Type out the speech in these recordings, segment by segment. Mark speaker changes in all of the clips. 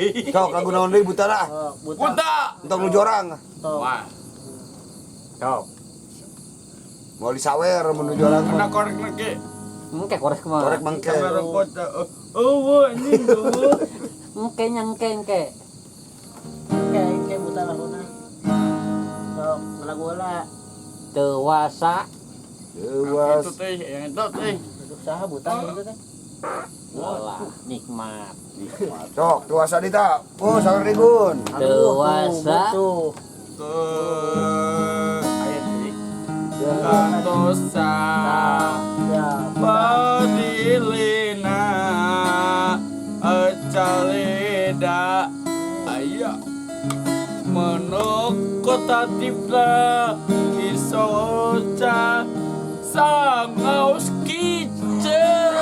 Speaker 1: Cok lagu naon deui buta lah.
Speaker 2: Buta.
Speaker 1: Entong nu jorang.
Speaker 2: Wah.
Speaker 3: Cok.
Speaker 1: Mau disawer mun nu jorang
Speaker 2: Mana
Speaker 1: mah.
Speaker 2: korek lagi?
Speaker 3: Engke korek kumaha?
Speaker 1: Korek mangke.
Speaker 2: Kamera kota. Oh, anjing tuh.
Speaker 3: Engke engke.
Speaker 4: Engke buta laguna. Sok lagu heula.
Speaker 3: Dewasa.
Speaker 1: Dewas.
Speaker 2: Itu teh, yang itu teh.
Speaker 4: Duduk saha buta gitu teh.
Speaker 3: Walah, nikmat.
Speaker 1: Cok dewasa dita. Oh sawer digun.
Speaker 3: Dewasa.
Speaker 4: Tuh.
Speaker 2: Ayat ini. Kantosa.
Speaker 4: Ya.
Speaker 2: Padilina. Caleda. Ayah. Menokota tipla. Isoca. Sangaus kicer.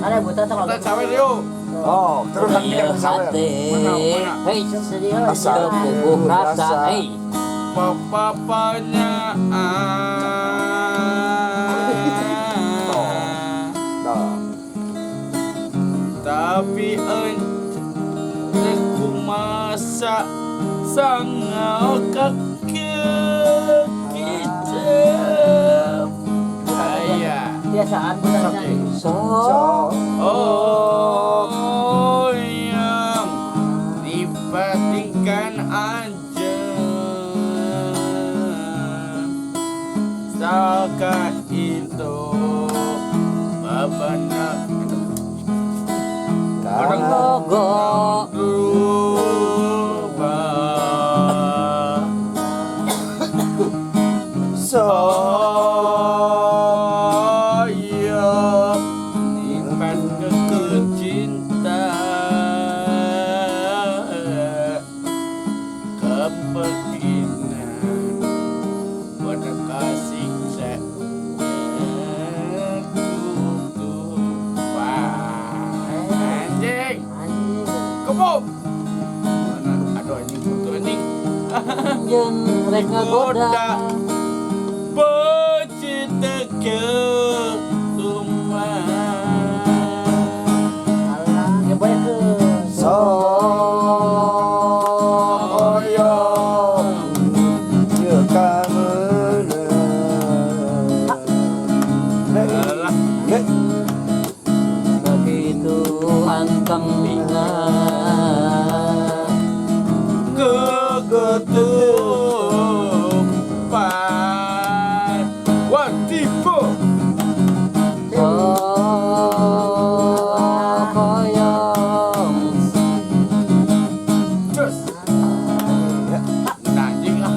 Speaker 4: Ada buta teh
Speaker 2: Kita cawe yuk.
Speaker 1: Oh terus kan dia sawer.
Speaker 2: Mana?
Speaker 3: Hei,
Speaker 4: sedih
Speaker 1: Asal.
Speaker 3: kebubuh rasa. Hei,
Speaker 2: Papanya
Speaker 1: Nah.
Speaker 2: tapi aku masa sangau kakek kita ayah
Speaker 4: biasaan buta nyanyi.
Speaker 3: so.
Speaker 2: oh yang dibatingkan aja saka itu babana
Speaker 3: Logo.
Speaker 2: berubah saya nyimpan kecinta kepentingan pada kasih anjing kebom mana aduh anjing kutu anjing
Speaker 3: Jen rek ngagoda.
Speaker 2: Bocita ke rumah
Speaker 4: Alah, ya boleh ke.
Speaker 1: Soyong Ye kangen.
Speaker 2: alah
Speaker 3: Begitu anteng ingat.
Speaker 2: kegetupan watipo
Speaker 3: Koyong.
Speaker 2: cus anjing ah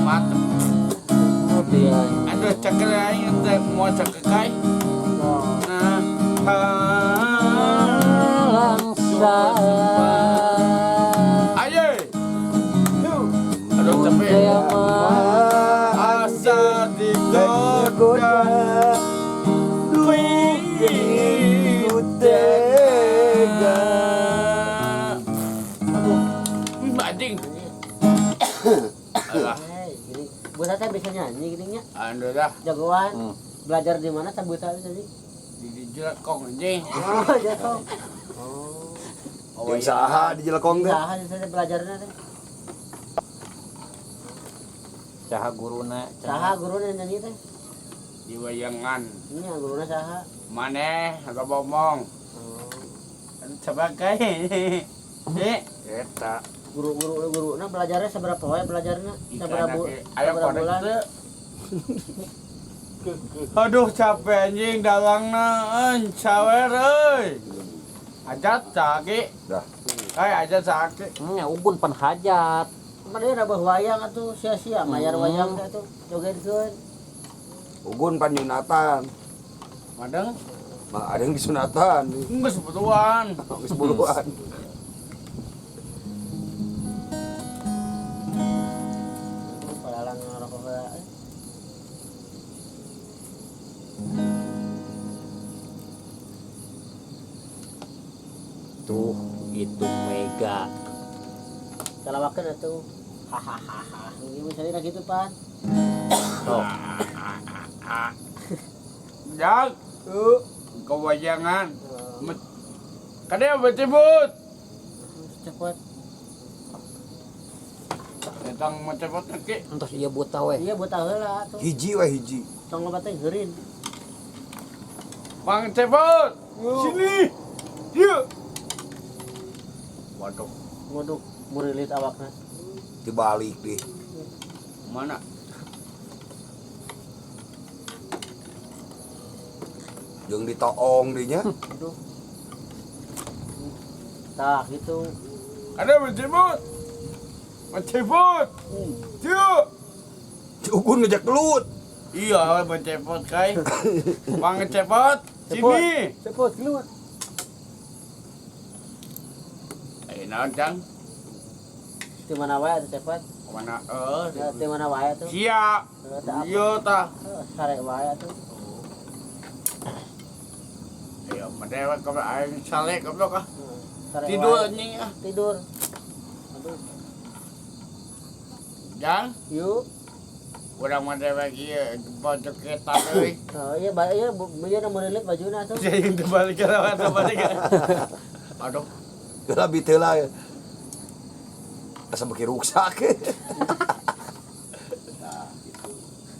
Speaker 2: mantep
Speaker 3: Kemudian
Speaker 2: aduh cakar aing teh mau cakar kai nah
Speaker 3: langsa.
Speaker 2: aye aduh tapi asa digoda tega anjing alah
Speaker 4: Jadi buta teh bisa nyanyi gitu nya.
Speaker 2: anu dah
Speaker 4: Jagoan. Belajar di mana teh buta tadi?
Speaker 2: di jelekong anjing
Speaker 4: Oh, jatuh.
Speaker 1: Yang saha di jelekong teh.
Speaker 4: Saha teh belajarna teh.
Speaker 3: Saha guruna.
Speaker 4: Saha guruna nyanyi teh?
Speaker 2: di wayangan
Speaker 4: Ini guruna saha?
Speaker 2: maneh agak ngomong sebagai eta
Speaker 4: Guru-guruna belajarnya seberapa wae belajarnya? Seberapa
Speaker 2: ayo
Speaker 4: seberapa
Speaker 2: kodek
Speaker 4: bulan?
Speaker 2: teu. Aduh capek anjing dalangna cawer euy. Ajat cagi.
Speaker 1: Dah.
Speaker 2: Ajat cagi.
Speaker 3: Ya ugun pan hajat.
Speaker 4: Kemarin ada wayang atuh sia-sia mayar wayang teh atuh jogetkeun.
Speaker 1: Ugun panyunatan.
Speaker 2: Madeng
Speaker 1: Mah ada yang disunatan.
Speaker 2: geus butuhan.
Speaker 1: Geus buluan.
Speaker 4: Palalang ngarokok heula.
Speaker 3: Tuh, itu Mega.
Speaker 4: Salawakeun atuh. Hahaha. Ini misalnya gitu pan.
Speaker 3: Oh,
Speaker 2: Jak. Kewayangan. Kada bercebut.
Speaker 4: Cepet.
Speaker 2: Datang mencepot ke.
Speaker 3: Entos iya buta we.
Speaker 4: Iya buta heula tuh.
Speaker 1: Hiji we hiji.
Speaker 4: Tong loba teh geurin.
Speaker 2: Bang cepot. Sini. Yuk. Waduh,
Speaker 4: Waduh, murilit awakna.
Speaker 1: Dibalik deh.
Speaker 2: mana?
Speaker 1: Jeung ditoong deh nya.
Speaker 4: Aduh. Tah gitu.
Speaker 2: Ada bercebut. Bercebut. Yuk.
Speaker 1: Cugun ngejak gelut.
Speaker 2: Iya, mencepot kai. Bang cepot. Sini.
Speaker 4: Cepet keluar.
Speaker 2: Naon Cang?
Speaker 4: Di mana wae atuh cepet.
Speaker 2: Mana
Speaker 4: Di mana wae tuh.
Speaker 2: sia. Iya tah.
Speaker 4: Sare wae atuh.
Speaker 2: Ayo, madewa ka aing sale goblok ah.
Speaker 4: Sare
Speaker 2: Tidur
Speaker 4: wae.
Speaker 2: anjing ah.
Speaker 4: Tidur. Aduh.
Speaker 2: Jang,
Speaker 4: Yuk.
Speaker 2: urang madewa kieu pojok eta euy.
Speaker 4: Oh iya ieu murilit bajuna tuh.
Speaker 2: Jadi terbalik ka lawan terbalik. Aduh,
Speaker 1: Geula bitela. Asa beki ruksak.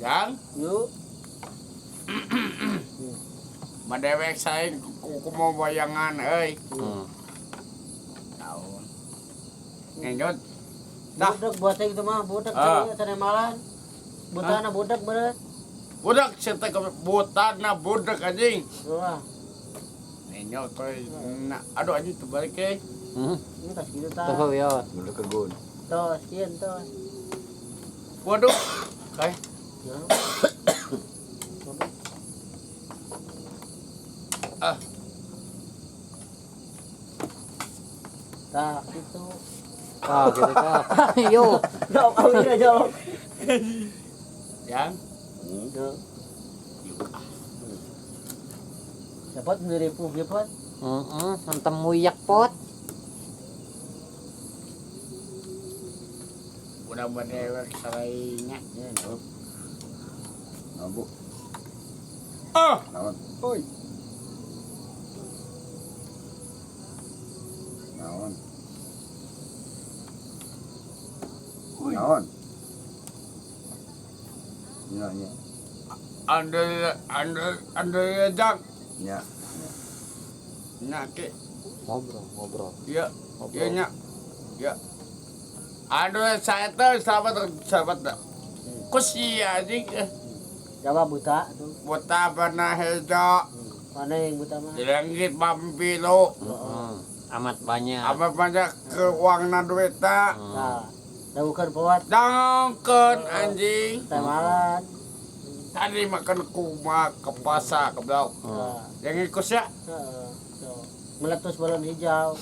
Speaker 2: Jang,
Speaker 4: Yuk.
Speaker 2: madewek saing kumaha bayangan euy. Tahu. Ngenjot. Dah.
Speaker 4: Budak buat itu mah budak
Speaker 2: Ah.
Speaker 4: teh malan. Butana budak bener.
Speaker 2: Budak cerita ke buta na budak anjing.
Speaker 4: Wah,
Speaker 2: Ngenjot koy. Aduh anjing terbalik ke.
Speaker 4: ini tas gitu tah.
Speaker 3: Tuh ya.
Speaker 1: Geula kegun.
Speaker 4: Tos, sieun tos.
Speaker 2: Waduh. Kai.
Speaker 4: Ya.
Speaker 2: Ah,
Speaker 4: Tah itu.
Speaker 3: Ah, gitu ka. Yo.
Speaker 4: Jawab awalnya jawab.
Speaker 2: Jang.
Speaker 4: Yuk. Dapat menipu dapat.
Speaker 3: Hantem muyak pot.
Speaker 2: Udah madewek salainya.
Speaker 1: Nabu.
Speaker 2: Ah,
Speaker 1: Naon?
Speaker 2: oi.
Speaker 1: Naon? Naon? Nya.
Speaker 2: Anda Jang.
Speaker 1: Nya.
Speaker 2: Nyake.
Speaker 3: Ngobrol.
Speaker 2: Iya. Iya nya. Ya. Aduh saya tuh sahabat dah. Kusia anjing.
Speaker 4: Jawab buta tuh.
Speaker 2: Buta pernah hejo.
Speaker 4: Mana yang buta mah?
Speaker 2: Dilengit pampilo.
Speaker 3: Amat banyak.
Speaker 2: Apa banyak ke uangna duita.
Speaker 4: Nah, bukan buat
Speaker 2: Dangkeun anjing.
Speaker 4: teh malan.
Speaker 2: Tadi makan kuma ke pasar ke blok.
Speaker 4: Nah,
Speaker 2: Yang ikut ya.
Speaker 4: tuh. Meletus balon hijau.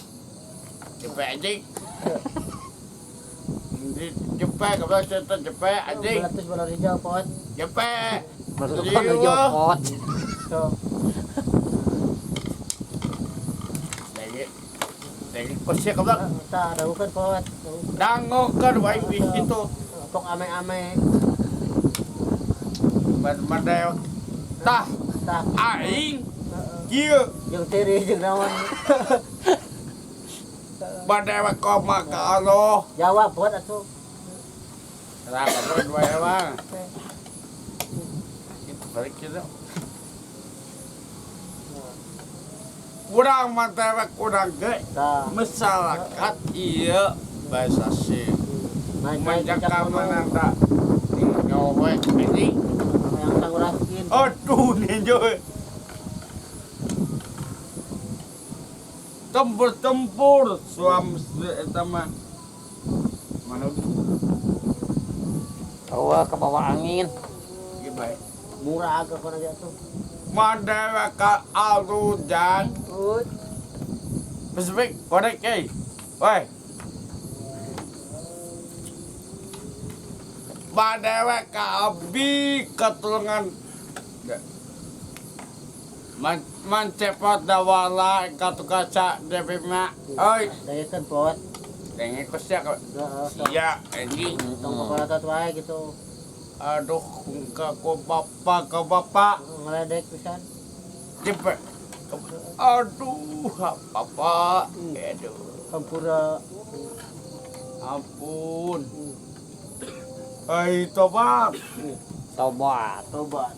Speaker 2: Cepet anjing. Cepet ke blok cerita cepet anjing.
Speaker 4: Meletus balon hijau pot.
Speaker 2: Cepet.
Speaker 3: Masuk
Speaker 2: Iya,
Speaker 3: ke
Speaker 2: Wah.
Speaker 3: pot.
Speaker 4: Tuh.
Speaker 2: Yang ikut ya ke blok.
Speaker 4: Tah, bukan pot.
Speaker 2: Dangkeun wae itu.
Speaker 4: Pok ame-ame.
Speaker 2: Madewek. Tah
Speaker 4: Tah.
Speaker 2: aing kieu
Speaker 4: Jeung tiri jeung naon.
Speaker 2: madewek koma ka Allah.
Speaker 4: Jawab pot atuh.
Speaker 2: Kenapa tuh dua emang? Balik kita. Kurang madewek kurang ge.
Speaker 4: Tah.
Speaker 2: Masyarakat iya bahasa sih. Menjaga menanda nyowe anjing.
Speaker 4: Yang sanguraskin.
Speaker 2: Aduh ninjoy. Tempur suam eta mah. Mana
Speaker 3: Bawa ke bawah angin.
Speaker 2: ieu bae.
Speaker 4: Murah agak kono ge tuh.
Speaker 2: Madewek ka alujang.
Speaker 4: Ut.
Speaker 2: Spesifik korek eh. Woi. Madewek ka abi ketulungan. Mancepot dawala katu kaca debima. Oi,
Speaker 4: Dayekeun pot.
Speaker 2: denge kusya ka.
Speaker 4: Heeh.
Speaker 2: Sia anjing.
Speaker 4: Tong kepalatot wae gitu.
Speaker 2: Aduh, ka bapak.
Speaker 4: Ngeledek pisan.
Speaker 2: Cepet. Aduh, apa? Aduh,
Speaker 4: Hampura.
Speaker 2: ampun. Hai, tobat.
Speaker 3: Tobat.
Speaker 4: Tobat.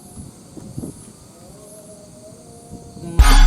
Speaker 2: Hmm.